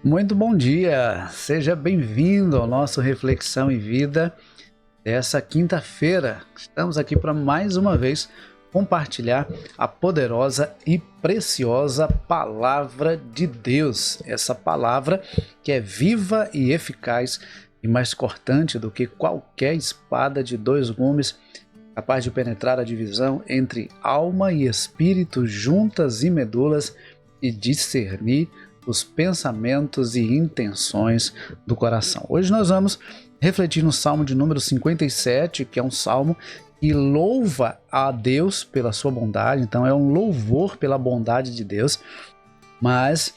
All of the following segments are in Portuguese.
Muito bom dia, seja bem-vindo ao nosso Reflexão em Vida dessa quinta-feira. Estamos aqui para mais uma vez compartilhar a poderosa e preciosa Palavra de Deus. Essa palavra que é viva e eficaz e mais cortante do que qualquer espada de dois gumes, capaz de penetrar a divisão entre alma e espírito, juntas e medulas, e discernir os pensamentos e intenções do coração. Hoje nós vamos refletir no Salmo de número 57, que é um salmo que louva a Deus pela sua bondade. Então é um louvor pela bondade de Deus. Mas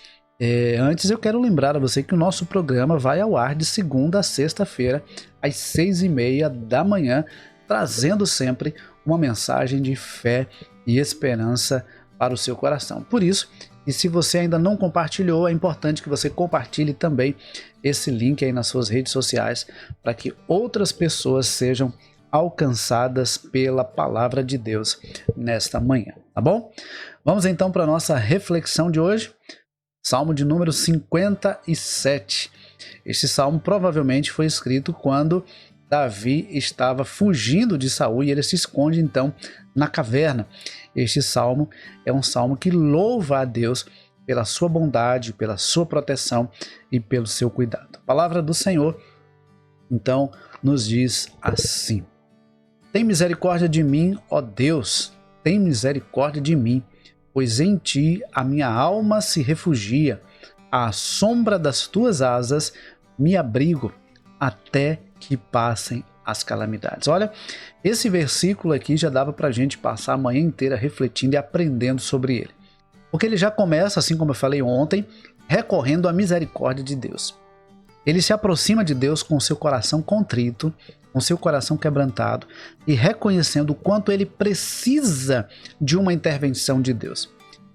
antes eu quero lembrar a você que o nosso programa vai ao ar de segunda a sexta-feira, às 6h30 da manhã, trazendo sempre uma mensagem de fé e esperança para o seu coração. Por isso, e se você ainda não compartilhou, é importante que você compartilhe também esse link aí nas suas redes sociais, para que outras pessoas sejam alcançadas pela palavra de Deus nesta manhã, tá bom? Vamos então para a nossa reflexão de hoje, Salmo de número 57. Este salmo provavelmente foi escrito quando Davi estava fugindo de Saul e ele se esconde então na caverna. Este salmo é um salmo que louva a Deus pela sua bondade, pela sua proteção e pelo seu cuidado. A palavra do Senhor então nos diz assim: tem misericórdia de mim, ó Deus, tem misericórdia de mim, pois em ti a minha alma se refugia, à sombra das tuas asas me abrigo, até que passem as calamidades. Olha, esse versículo aqui já dava para a gente passar a manhã inteira refletindo e aprendendo sobre ele. Porque ele já começa, assim como eu falei ontem, recorrendo à misericórdia de Deus. Ele se aproxima de Deus com seu coração contrito, com seu coração quebrantado e reconhecendo o quanto ele precisa de uma intervenção de Deus.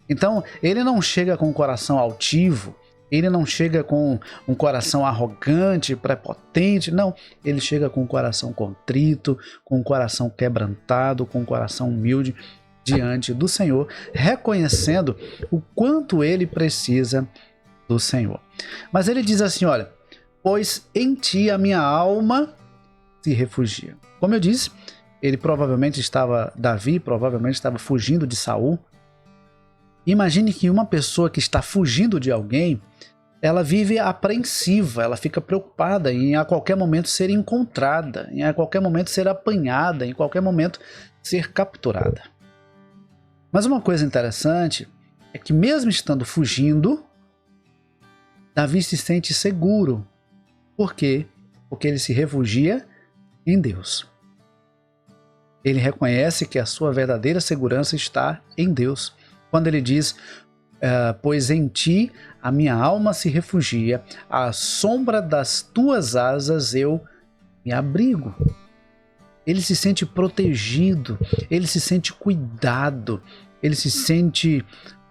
Então, ele não chega com o coração altivo, ele não chega com um coração arrogante, prepotente, não. Ele chega com o coração contrito, com o coração quebrantado, com o coração humilde diante do Senhor, reconhecendo o quanto ele precisa do Senhor. Mas ele diz assim, olha, pois em ti a minha alma se refugia. Como eu disse, Davi provavelmente estava fugindo de Saul. Imagine que uma pessoa que está fugindo de alguém, ela vive apreensiva, ela fica preocupada em a qualquer momento ser encontrada, em a qualquer momento ser apanhada, em qualquer momento ser capturada. Mas uma coisa interessante é que mesmo estando fugindo, Davi se sente seguro. Por quê? Porque ele se refugia em Deus. Ele reconhece que a sua verdadeira segurança está em Deus. Quando ele diz, pois em ti a minha alma se refugia, à sombra das tuas asas eu me abrigo. Ele se sente protegido, ele se sente cuidado, ele se sente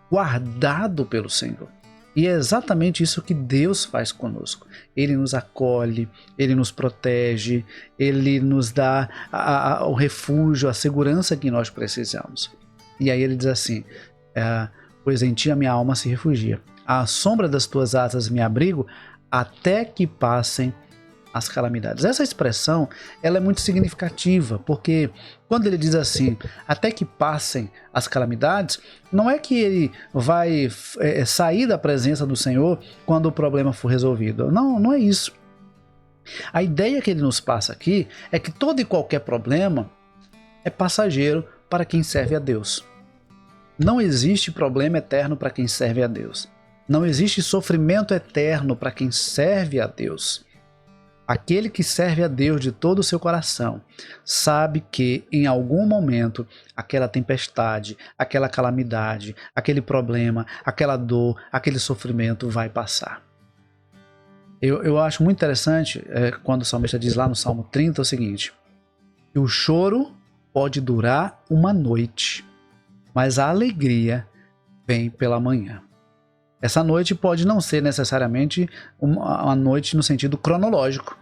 guardado pelo Senhor. E é exatamente isso que Deus faz conosco. Ele nos acolhe, ele nos protege, ele nos dá o refúgio, a segurança que nós precisamos. E aí ele diz assim, pois em ti a minha alma se refugia, à sombra das tuas asas me abrigo, até que passem as calamidades. Essa expressão ela é muito significativa, porque quando ele diz assim, até que passem as calamidades, não é que ele vai sair da presença do Senhor quando o problema for resolvido. Não, não é isso. A ideia que ele nos passa aqui é que todo e qualquer problema é passageiro para quem serve a Deus. Não existe problema eterno para quem serve a Deus. Não existe sofrimento eterno para quem serve a Deus. Aquele que serve a Deus de todo o seu coração sabe que em algum momento aquela tempestade, aquela calamidade, aquele problema, aquela dor, aquele sofrimento vai passar. Eu acho muito interessante quando o salmista diz lá no Salmo 30 o seguinte, que o choro pode durar uma noite, mas a alegria vem pela manhã. Essa noite pode não ser necessariamente uma noite no sentido cronológico,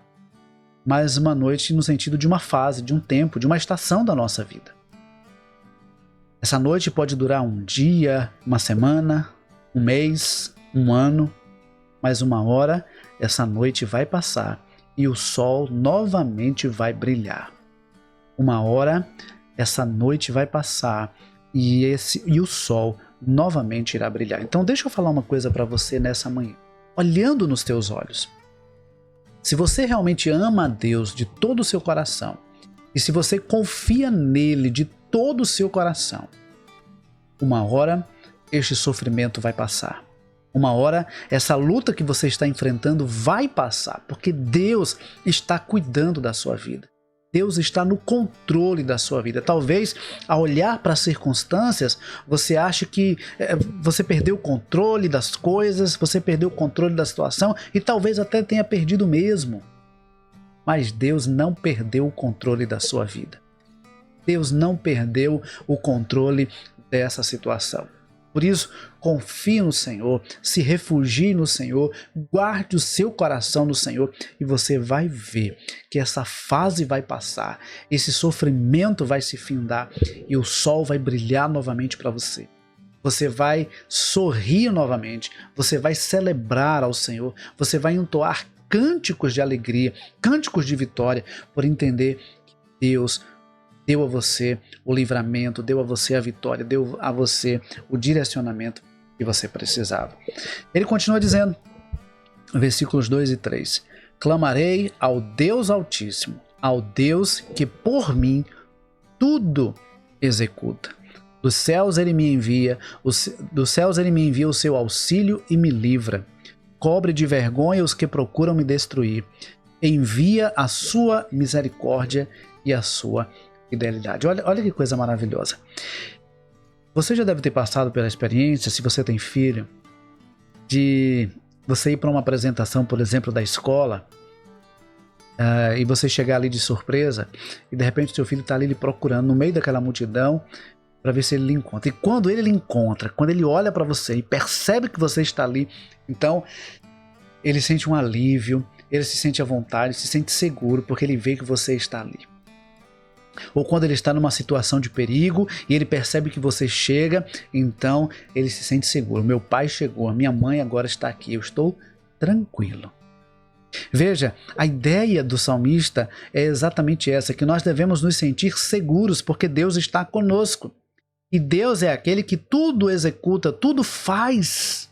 mas uma noite no sentido de uma fase, de um tempo, de uma estação da nossa vida. Essa noite pode durar um dia, uma semana, um mês, um ano, mas uma hora essa noite vai passar e o sol novamente vai brilhar. Uma hora essa noite vai passar e o sol novamente irá brilhar. Então deixa eu falar uma coisa para você nessa manhã. Olhando nos teus olhos, se você realmente ama a Deus de todo o seu coração e se você confia nele de todo o seu coração, uma hora este sofrimento vai passar. Uma hora essa luta que você está enfrentando vai passar, porque Deus está cuidando da sua vida. Deus está no controle da sua vida. Talvez, ao olhar para as circunstâncias, você ache que você perdeu o controle das coisas, você perdeu o controle da situação e talvez até tenha perdido mesmo. Mas Deus não perdeu o controle da sua vida. Deus não perdeu o controle dessa situação. Por isso, confie no Senhor, se refugie no Senhor, guarde o seu coração no Senhor e você vai ver que essa fase vai passar, esse sofrimento vai se findar e o sol vai brilhar novamente para você. Você vai sorrir novamente, você vai celebrar ao Senhor, você vai entoar cânticos de alegria, cânticos de vitória, por entender que Deus deu a você o livramento, deu a você a vitória, deu a você o direcionamento que você precisava. Ele continua dizendo, versículos 2 e 3, clamarei ao Deus Altíssimo, ao Deus que por mim tudo executa. Dos céus ele me envia o seu auxílio e me livra. Cobre de vergonha os que procuram me destruir. Envia a sua misericórdia e a sua fidelidade. Olha que coisa maravilhosa. Você já deve ter passado pela experiência, se você tem filho, de você ir para uma apresentação, por exemplo, da escola, e você chegar ali de surpresa e de repente seu filho está ali lhe procurando no meio daquela multidão para ver se ele lhe encontra. E quando ele lhe encontra, quando ele olha para você e percebe que você está ali, então ele sente um alívio, ele se sente à vontade, se sente seguro porque ele vê que você está ali. Ou quando ele está numa situação de perigo e ele percebe que você chega, então ele se sente seguro. Meu pai chegou, a minha mãe agora está aqui, eu estou tranquilo. Veja, a ideia do salmista é exatamente essa, que nós devemos nos sentir seguros porque Deus está conosco. E Deus é aquele que tudo executa, tudo faz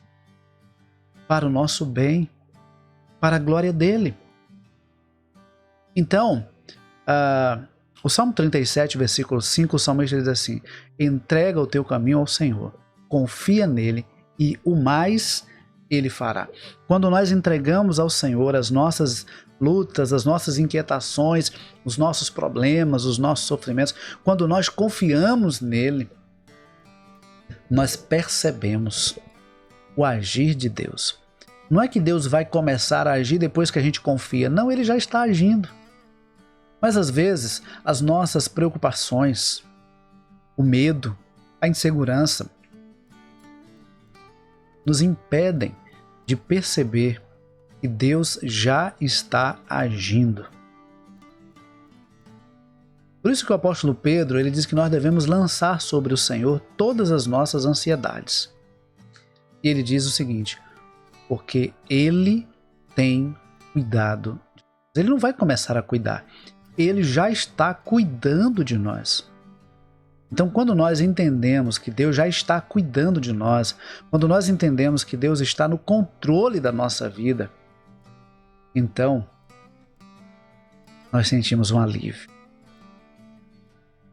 para o nosso bem, para a glória dele. Então, o Salmo 37, versículo 5, o salmista diz assim, entrega o teu caminho ao Senhor, confia nele e o mais ele fará. Quando nós entregamos ao Senhor as nossas lutas, as nossas inquietações, os nossos problemas, os nossos sofrimentos, quando nós confiamos nele, nós percebemos o agir de Deus. Não é que Deus vai começar a agir depois que a gente confia, não, ele já está agindo. Mas às vezes as nossas preocupações, o medo, a insegurança nos impedem de perceber que Deus já está agindo. Por isso que o apóstolo Pedro ele diz que nós devemos lançar sobre o Senhor todas as nossas ansiedades. E ele diz o seguinte, porque Ele tem cuidado. Ele não vai começar a cuidar. Ele já está cuidando de nós. Então, quando nós entendemos que Deus já está cuidando de nós, quando nós entendemos que Deus está no controle da nossa vida, então nós sentimos um alívio.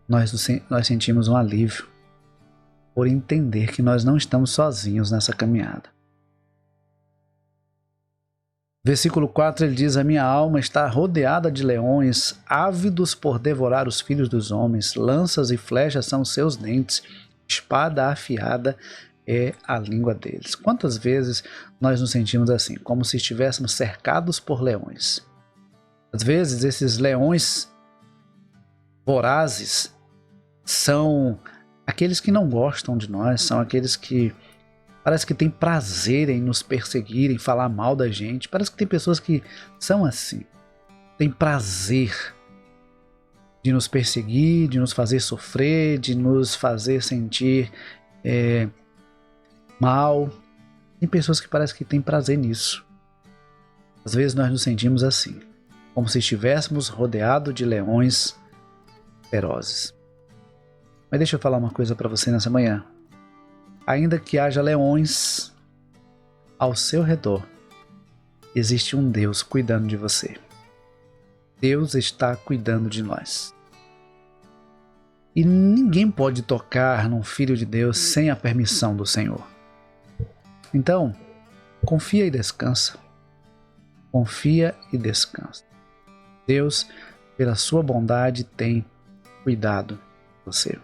Nós sentimos um alívio por entender que nós não estamos sozinhos nessa caminhada. Versículo 4 ele diz, a minha alma está rodeada de leões, ávidos por devorar os filhos dos homens, lanças e flechas são seus dentes, espada afiada é a língua deles. Quantas vezes nós nos sentimos assim, como se estivéssemos cercados por leões? Às vezes esses leões vorazes são aqueles que não gostam de nós, são aqueles que parece que têm prazer em nos perseguir, em falar mal da gente. Parece que tem pessoas que são assim. Tem prazer de nos perseguir, de nos fazer sofrer, de nos fazer sentir mal. Tem pessoas que parecem que têm prazer nisso. Às vezes nós nos sentimos assim, como se estivéssemos rodeados de leões ferozes. Mas deixa eu falar uma coisa para você nessa manhã. Ainda que haja leões ao seu redor, existe um Deus cuidando de você. Deus está cuidando de nós. E ninguém pode tocar num filho de Deus sem a permissão do Senhor. Então, confia e descansa. Confia e descansa. Deus, pela sua bondade, tem cuidado de você.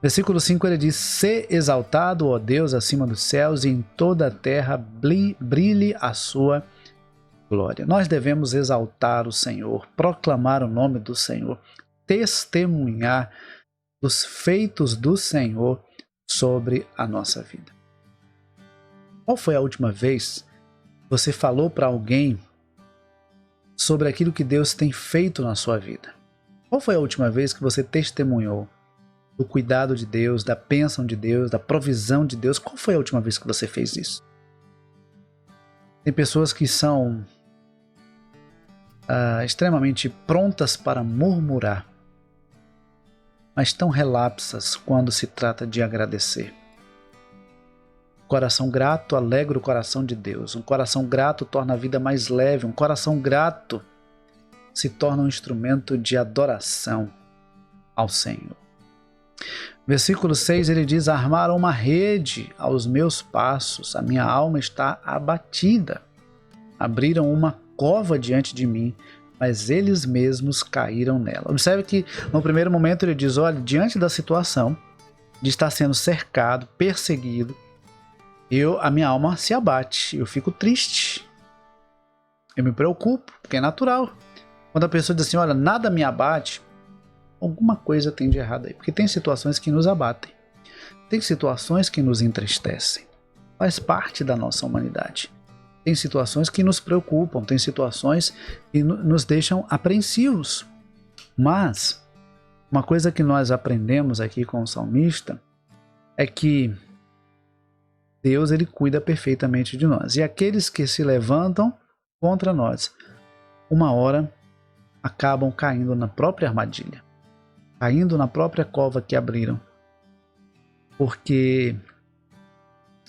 Versículo 5 ele diz: "Sê exaltado, ó Deus, acima dos céus, e em toda a terra brilhe a sua glória." Nós devemos exaltar o Senhor, proclamar o nome do Senhor, testemunhar dos feitos do Senhor sobre a nossa vida. Qual foi a última vez que você falou para alguém sobre aquilo que Deus tem feito na sua vida? Qual foi a última vez que você testemunhou do cuidado de Deus, da bênção de Deus, da provisão de Deus? Qual foi a última vez que você fez isso? Tem pessoas que são extremamente prontas para murmurar, mas tão relapsas quando se trata de agradecer. Um coração grato alegra o coração de Deus. Um coração grato torna a vida mais leve. Um coração grato se torna um instrumento de adoração ao Senhor. Versículo 6 ele diz: "Armaram uma rede aos meus passos, a minha alma está abatida. Abriram uma cova diante de mim, mas eles mesmos caíram nela." Observe que no primeiro momento ele diz: olha, diante da situação de estar sendo cercado, perseguido, a minha alma se abate, eu fico triste, eu me preocupo, porque é natural. Quando a pessoa diz assim: olha, nada me abate, alguma coisa tem de errado aí, porque tem situações que nos abatem, tem situações que nos entristecem, faz parte da nossa humanidade. Tem situações que nos preocupam, tem situações que nos deixam apreensivos. Mas uma coisa que nós aprendemos aqui com o salmista é que Deus ele cuida perfeitamente de nós. E aqueles que se levantam contra nós, uma hora acabam caindo na própria armadilha, caindo na própria cova que abriram. Porque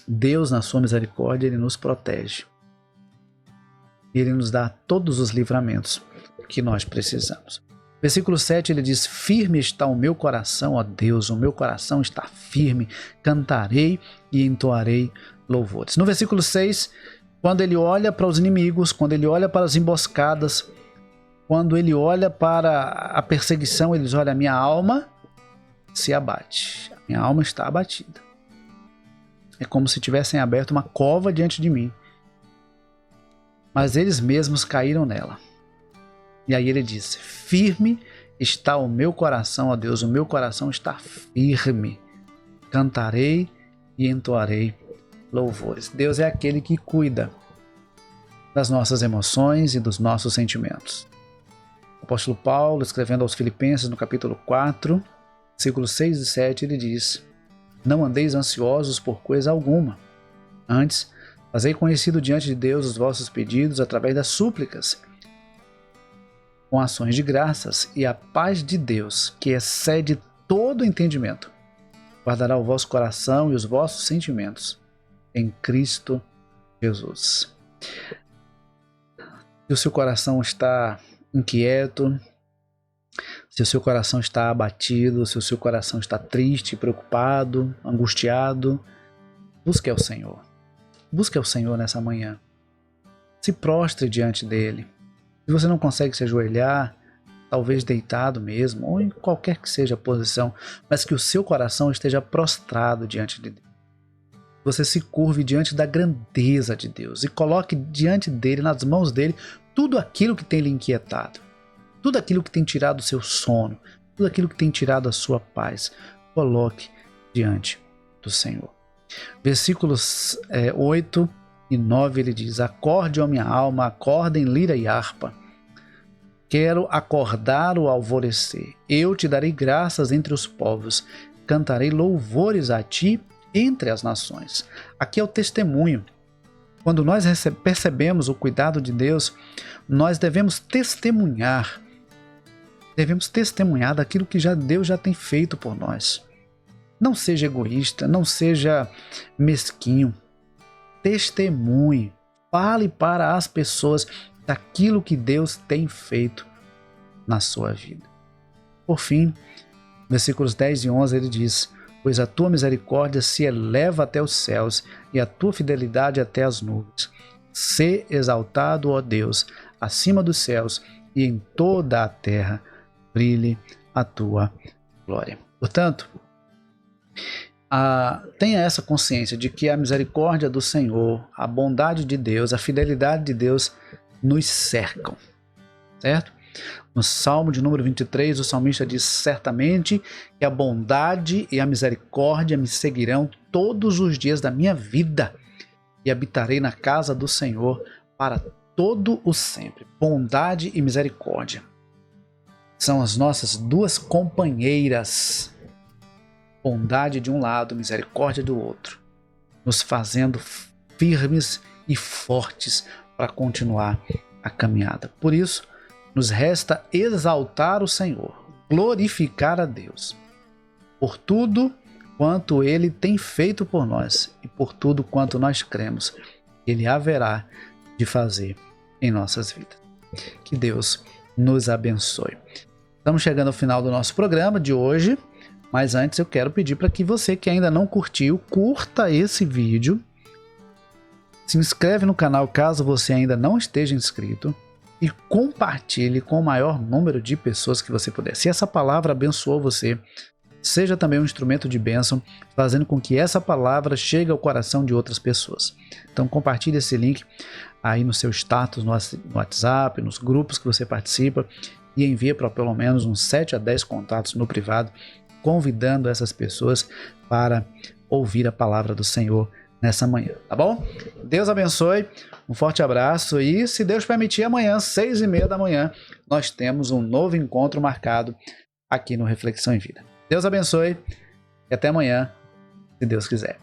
Deus, na sua misericórdia, ele nos protege. Ele nos dá todos os livramentos que nós precisamos. Versículo 7 ele diz: "Firme está o meu coração, ó Deus, o meu coração está firme, cantarei e entoarei louvores." No versículo 6, quando ele olha para os inimigos, quando ele olha para as emboscadas, quando ele olha para a perseguição, ele diz: olha, a minha alma se abate, a minha alma está abatida. É como se tivessem aberto uma cova diante de mim, mas eles mesmos caíram nela. E aí ele diz: firme está o meu coração, ó Deus, o meu coração está firme. Cantarei e entoarei louvores. Deus é aquele que cuida das nossas emoções e dos nossos sentimentos. O apóstolo Paulo, escrevendo aos Filipenses no capítulo 4, versículos 6 e 7, ele diz: não andeis ansiosos por coisa alguma. Antes, fazei conhecido diante de Deus os vossos pedidos através das súplicas, com ações de graças, e a paz de Deus, que excede todo entendimento, guardará o vosso coração e os vossos sentimentos em Cristo Jesus. Se o seu coração está inquieto, se o seu coração está abatido, se o seu coração está triste, preocupado, angustiado, busque ao Senhor. Busque ao Senhor nessa manhã. Se prostre diante dele. Se você não consegue se ajoelhar, talvez deitado mesmo, ou em qualquer que seja a posição, mas que o seu coração esteja prostrado diante de Deus. Você se curve diante da grandeza de Deus e coloque diante dele, nas mãos dele, tudo aquilo que tem lhe inquietado, tudo aquilo que tem tirado o seu sono, tudo aquilo que tem tirado a sua paz. Coloque diante do Senhor. Versículos 8 e 9 ele diz: acorde, ó minha alma, acordem lira e harpa. Quero acordar o alvorecer. Eu te darei graças entre os povos. Cantarei louvores a ti entre as nações. Aqui é o testemunho. Quando nós percebemos o cuidado de Deus, nós devemos testemunhar. Devemos testemunhar daquilo que Deus já tem feito por nós. Não seja egoísta, não seja mesquinho. Testemunhe. Fale para as pessoas daquilo que Deus tem feito na sua vida. Por fim, versículos 10 e 11, ele diz: pois a tua misericórdia se eleva até os céus e a tua fidelidade até as nuvens. Sê exaltado, ó Deus, acima dos céus, e em toda a terra brilhe a tua glória. Portanto, tenha essa consciência de que a misericórdia do Senhor, a bondade de Deus, a fidelidade de Deus nos cercam, certo? No Salmo de número 23, o salmista diz: certamente que a bondade e a misericórdia me seguirão todos os dias da minha vida, e habitarei na casa do Senhor para todo o sempre. Bondade e misericórdia são as nossas duas companheiras. Bondade de um lado, misericórdia do outro, nos fazendo firmes e fortes para continuar a caminhada. Por isso, nos resta exaltar o Senhor, glorificar a Deus, por tudo quanto Ele tem feito por nós e por tudo quanto nós cremos que Ele haverá de fazer em nossas vidas. Que Deus nos abençoe. Estamos chegando ao final do nosso programa de hoje, mas antes eu quero pedir para que você que ainda não curtiu, curta esse vídeo, se inscreve no canal caso você ainda não esteja inscrito e compartilhe com o maior número de pessoas que você puder. Se essa palavra abençoou você, seja também um instrumento de bênção, fazendo com que essa palavra chegue ao coração de outras pessoas. Então compartilhe esse link aí no seu status, no WhatsApp, nos grupos que você participa, e envie para pelo menos uns 7 a 10 contatos no privado, convidando essas pessoas para ouvir a palavra do Senhor nessa manhã, tá bom? Deus abençoe, um forte abraço e, se Deus permitir, amanhã, 6h30 da manhã, nós temos um novo encontro marcado aqui no Reflexão em Vida. Deus abençoe e até amanhã, se Deus quiser.